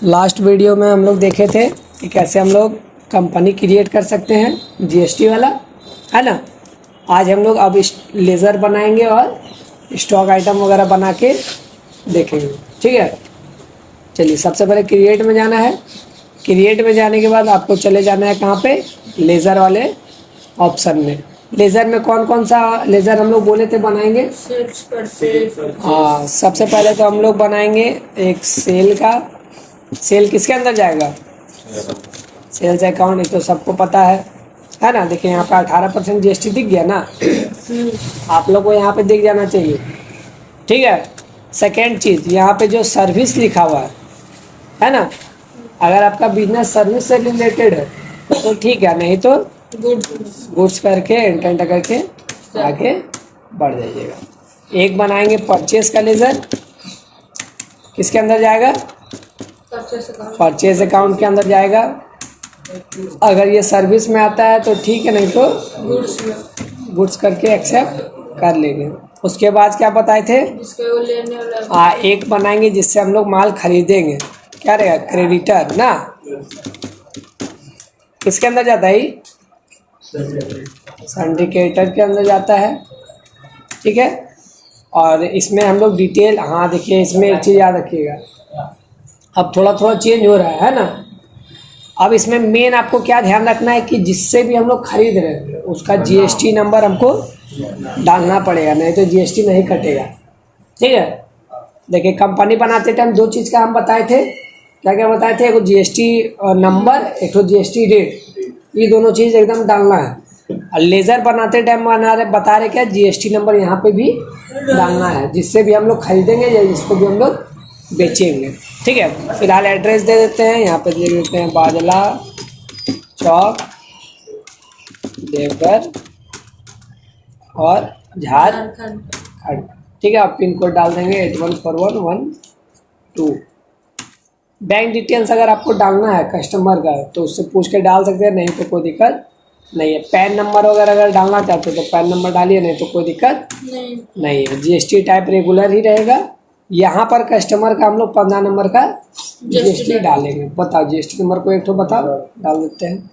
Last video में हम लोग देखे थे कि कैसे हम लोग कंपनी क्रिएट कर सकते हैं जीएसटी वाला, है ना। आज हम लोग अब लेज़र बनाएंगे और स्टॉक आइटम वगैरह बना के देखेंगे, ठीक है। चलिए, सबसे पहले क्रिएट में जाना है। क्रिएट में जाने के बाद आपको चले जाना है कहाँ पे, लेज़र वाले ऑप्शन में। लेज़र में कौन कौन सा लेज़र हम लोग बोले थे बनाएंगे? हाँ, सबसे पहले तो हम लोग बनाएंगे एक सेल का। सेल किसके अंदर जाएगा? सेल्स अकाउंट, ये तो सबको पता है ना। देखिए यहाँ पे 18% जीएसटी दिख गया ना, आप लोग को यहाँ पे दिख जाना चाहिए, ठीक है। सेकेंड चीज़, यहाँ पे जो सर्विस लिखा हुआ है ना, अगर आपका बिजनेस सर्विस से रिलेटेड है तो ठीक है, नहीं तो गुड्स करके एंटर करके आगे बढ़ जाइएगा। एक बनाएंगे परचेस का लेज़र, किसके अंदर जाएगा? परचेस अकाउंट के अंदर जाएगा। अगर ये सर्विस में आता है तो ठीक है, नहीं तो गुड्स करके एक्सेप्ट कर लेंगे। उसके बाद क्या बताए थे? एक बनाएंगे जिससे हम लोग माल खरीदेंगे, क्या रहेगा? क्रेडिटर ना। किसके अंदर जाता है? सिंडिकेटर के अंदर जाता है, ठीक है। और इसमें हम लोग डिटेल, हाँ देखिए इसमें एक चीज़ याद रखिएगा, अब थोड़ा थोड़ा चेंज हो रहा है ना। अब इसमें मेन आपको क्या ध्यान रखना है कि जिससे भी हम लोग खरीद रहे हैं उसका जीएसटी नंबर हमको डालना पड़ेगा, नहीं तो जीएसटी नहीं कटेगा, ठीक है। देखिए कंपनी बनाते टाइम दो चीज़ का हम बताए थे, क्या क्या बताए थे? एक जीएसटी नंबर, एक तो जीएसटी रेट, ये दोनों चीज़ एकदम डालना है। और लेज़र बनाते टाइम बता रहे क्या? जीएसटी नंबर यहाँ पे भी डालना है, जिससे भी हम लोग खरीदेंगे या जिसको भी हम लोग बेचेंगे, ठीक है। फिलहाल एड्रेस दे देते हैं, यहाँ पे दे देते हैं बाजला चौक, देवघर और झारखंड, ठीक है। आप पिन कोड डाल देंगे 814112। बैंक डिटेल्स अगर आपको डालना है कस्टमर का तो उससे पूछ के डाल सकते हैं, नहीं तो कोई दिक्कत नहीं है। पैन नंबर वगैरह अगर डालना चाहते हो तो पैन नंबर डालिए, नहीं तो कोई दिक्कत नहीं है। जीएसटी टाइप रेगुलर ही रहेगा। यहाँ पर कस्टमर का हम लोग 15 नंबर का जीएसटी डालेंगे। बताओ जीएसटी नंबर को एक तो बताओ, डाल देते हैं।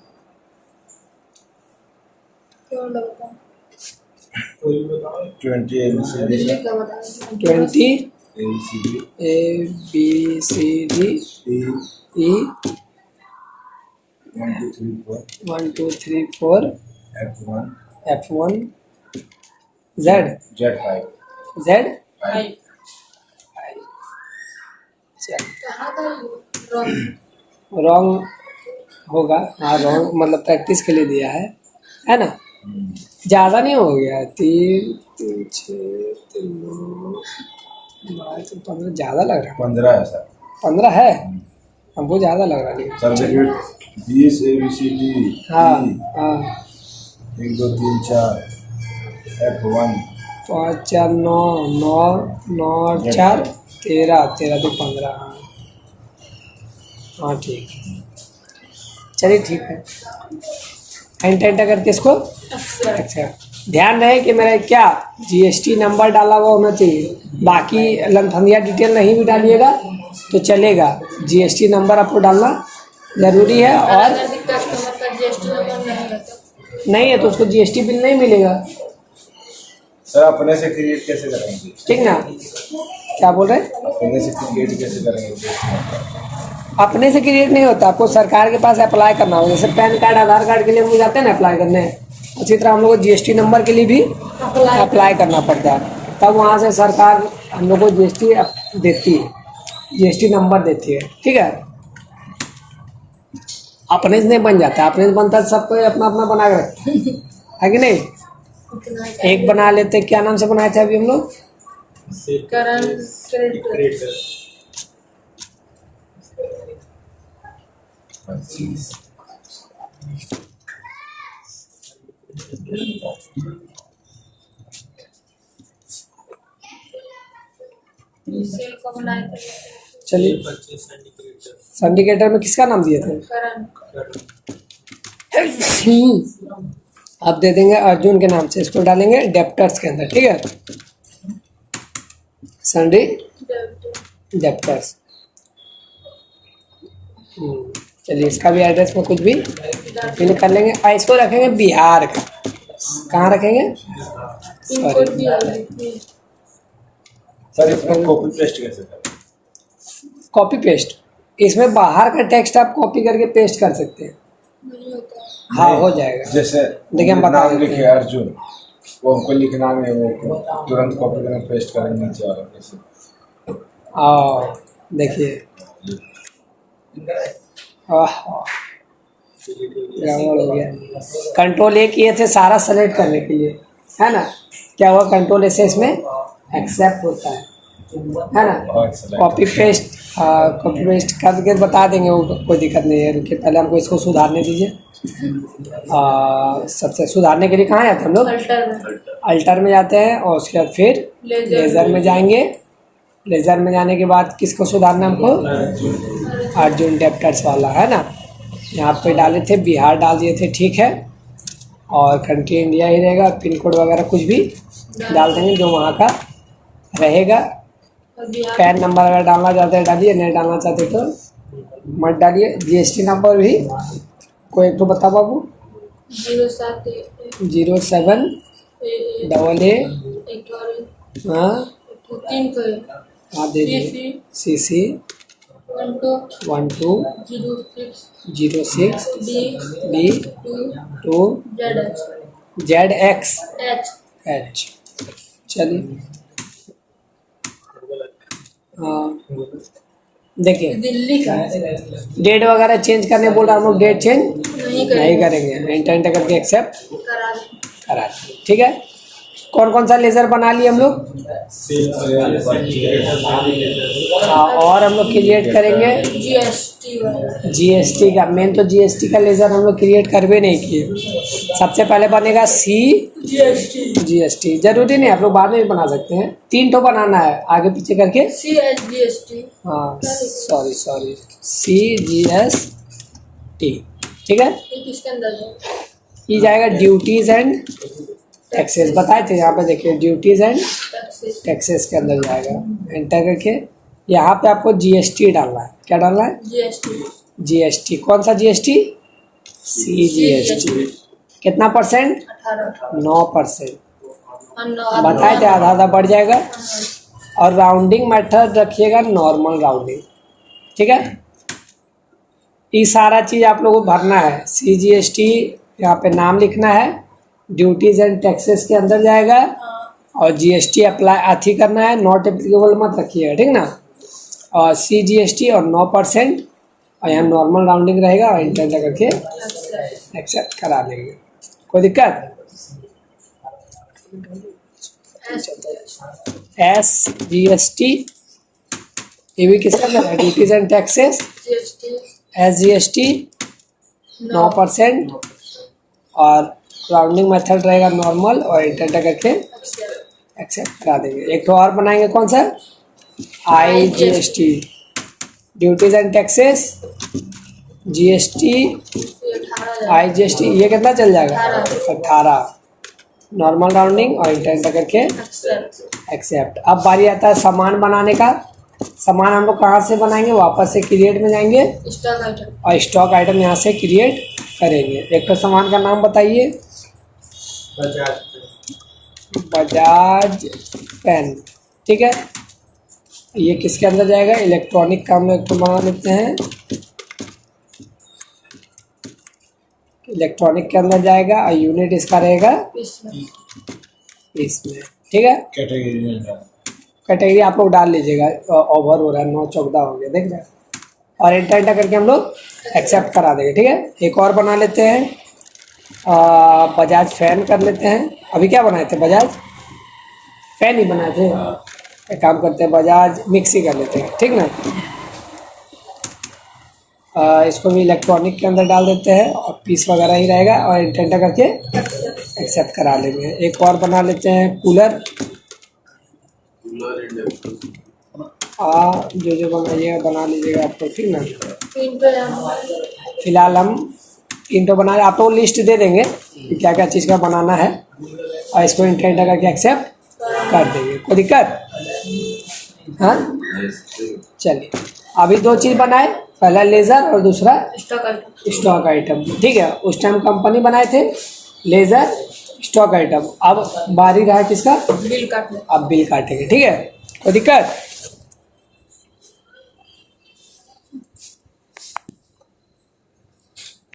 20 ABCDE 1 2 3 4 F1 Z5 रॉन्ग होगा, हाँ रॉन्ग मतलब प्रैक्टिस के लिए दिया है ना। ज़्यादा नहीं हो गया, 3 3 6 3 9 15 ज़्यादा लग रहा है। 15 है सर, 15 है, हमको ज़्यादा लग रहा है। सर 20 ABCD, हाँ 1 2 3 4 F1 5 4 9 9 9 4 13 13 तो 15, हाँ ठीक, चलिए ठीक है। एंटर करके इसको एक्सेप्ट। ध्यान रहे कि मेरा क्या जीएसटी नंबर डाला हुआ होना चाहिए, बाकी लमथमिया डिटेल नहीं भी डालिएगा तो चलेगा। जीएसटी नंबर आपको डालना ज़रूरी है, और नहीं है तो उसको जीएसटी बिल नहीं मिलेगा। सर अपने से क्रिएट कैसे करेंगे? ठीक ना, क्या बोल रहे हैं? अपने से क्रिएट कैसे करेंगे? अपने से क्रिएट नहीं होता, आपको सरकार के पास अप्लाई करना होगा। जैसे पैन कार्ड आधार कार्ड के लिए हम लोग जाते हैं ना अप्लाई करने, उसी तरह हम लोग को जीएसटी नंबर के लिए भी अप्लाई करना पड़ता है। तब वहाँ से सरकार हम लोग को जीएसटी देती है, जीएसटी नंबर देती है, ठीक है। अपने से नहीं बन जाता, अपने से बनता है सबको अपना अपना बना के रखते है कि नहीं। एक बना लेते, क्या नाम से बनाए थे अभी हम लोग? चलिए, सिंडिकेटर में किसका नाम दिए थे? अब दे देंगे अर्जुन के नाम से, इसको डालेंगे डेप्टर्स के अंदर, ठीक है। सन्डी डेप्टर्स, चलिए इसका भी एड्रेस में कुछ भी फिल कर लेंगे और इसको रखेंगे बिहार का। कहाँ रखेंगे? पिन कोड भी आएगी। सर इसमें कॉपी पेस्ट कैसे करें? कॉपी पेस्ट, इसमें बाहर का टेक्स्ट आप कॉपी करके पेस्ट कर सकते हैं। नहीं होता। हाँ हो जाएगा। जैसे देखिए हम बता नाम देते लिखे हैं। अर्जुन, वो हमको लिखना नहीं है, वो तुरंत कॉपी करके पेस्ट करेंगे नीचे वाला कैसे? देखिए गड़बड़ हो गया। कंट्रोल ए किए थे सारा सेलेक्ट करने के लिए, है ना? क्या हुआ? कंट्रोल ए से इसमें एक्सेप्ट होता है ना? कॉपी पेस्ट, कॉपी पेस्ट करके बता देंगे, वो कोई दिक्कत नहीं है। रुकिए पहले हमको इसको सुधारने दीजिए। सबसे सुधारने के लिए कहाँ जाते हैं हम लोग? अल्टर में जाते हैं और उसके बाद फिर लेज़र में जाएंगे। लेज़र में जाने के बाद किसको सुधारना हमको? अर्जुन डेप्टर्स वाला, है ना? यहाँ पे डाले थे बिहार, डाल दिए थे, ठीक है। और कंट्री इंडिया ही रहेगा, पिन कोड वगैरह कुछ भी डाल देंगे जो वहाँ का रहेगा। पैन नंबर अगर डालना चाहते हैं डालिए, नहीं डालना चाहते तो मत डालिए। जीएसटी नंबर भी कोई एक तो बता बाबू। 07 AA हाँ दे दिए। CC 1206 D2 ZX H। चलिए देखिए दिल्ली का डेट वगैरह चेंज करने बोल रहा हम लोग, डेट चेंज नहीं नहीं करेंगे। इंटर करके एक्सेप्ट करा दें। करा दें, ठीक है। कौन कौन सा लेज़र बना लिए हम लोग? और हम लोग क्रिएट करेंगे GST का। मेन तो GST का लेज़र हम लोग क्रिएट कर भी नहीं किए। सबसे पहले बनेगा GST। जरूरी नहीं, आप लोग बाद में भी बना सकते हैं। 3 तो बनाना है आगे पीछे करके। CGST सॉरी CGST, ठीक है। किसके अंदर है? ये जाएगा ड्यूटीज़ एंड टैक्सेस, बताए थे यहाँ पे, देखिए ड्यूटीज़ एंड टैक्सेस के अंदर जाएगा। एंटर करके यहाँ पे आपको GST डालना है। क्या डालना है? GST। कौन सा GST? CGST। कितना %? 9%। बताए थे आधा आधा बढ़ जाएगा। और राउंडिंग मेथड रखिएगा नॉर्मल राउंडिंग, ठीक है। ये सारा चीज़ आप लोगों को भरना है। CGST यहाँ पे नाम लिखना है, ड्यूटीज़ एंड टैक्सेस के अंदर जाएगा और GST अप्लाई अथी करना है, नॉट एप्लीकेबल मत रखिएगा, ठीक ना। और CGST और 9% और यहाँ नॉर्मल राउंडिंग रहेगा और इंटर करके एक्सेप्ट करा देंगे। कोई दिक्कत? SGST ये भी किसका अंदर है? Duties and taxes. SGST 9% और राउंडिंग मेथड रहेगा नॉर्मल और इंटर करके एक्सेप्ट करा देंगे। एक तो और बनाएंगे, कौन सा? IGST, duties and taxes, GST, IGST। ये कितना चल जाएगा? 18। नॉर्मल राउंडिंग और इंटर करके एक्सेप्ट। अब बारी आता है सामान बनाने का। सामान हम लोग कहाँ से बनाएंगे? वापस से क्रिएट में जाएंगे और स्टॉक आइटम यहाँ से क्रिएट करेंगे। एक तो सामान का नाम बताइए। बजाज पेन, ठीक है। ये किसके अंदर जाएगा? इलेक्ट्रॉनिक का हम लोग तो बना लेते हैं, इलेक्ट्रॉनिक के अंदर जाएगा और यूनिट इसका रहेगा इसमें, ठीक है। कैटेगरी आप लोग डाल लीजिएगा। ओवर हो रहा है, 9-14 हो गया, देख रहे हैं। और इंटर करके हम लोग एक्सेप्ट करा देंगे, ठीक है। एक और बना लेते हैं, बजाज फैन कर लेते हैं। अभी क्या बनाए थे? बजाज फैन ही बनाए थे। एक काम करते हैं, बजाज मिक्सी कर लेते हैं, ठीक ना। इसको भी इलेक्ट्रॉनिक के अंदर डाल देते हैं और पीस वगैरह ही रहेगा और इंटर करके एक्सेप्ट करा लेंगे। एक और बना लेते हैं, कूलर। जो बनाइएगा बना लीजिएगा आप तो, ठीक ना। फिलहाल हम 3 तो बना, आप लोग लिस्ट दे देंगे कि क्या क्या चीज़ का बनाना है और इसको इंटर करके एक्सेप्ट कर देंगे। कोई दिक्कत? हाँ चलिए अभी दो चीज़ बनाए, पहला लेज़र और दूसरा स्टॉक आइटम। स्टॉक आइटम, ठीक है। उस टाइम कंपनी बनाए थे लेज़र, स्टॉक आइटम। अब बारी रहा किसका, बिल काटने। अब बिल काटेंगे, ठीक है। कोई दिक्कत?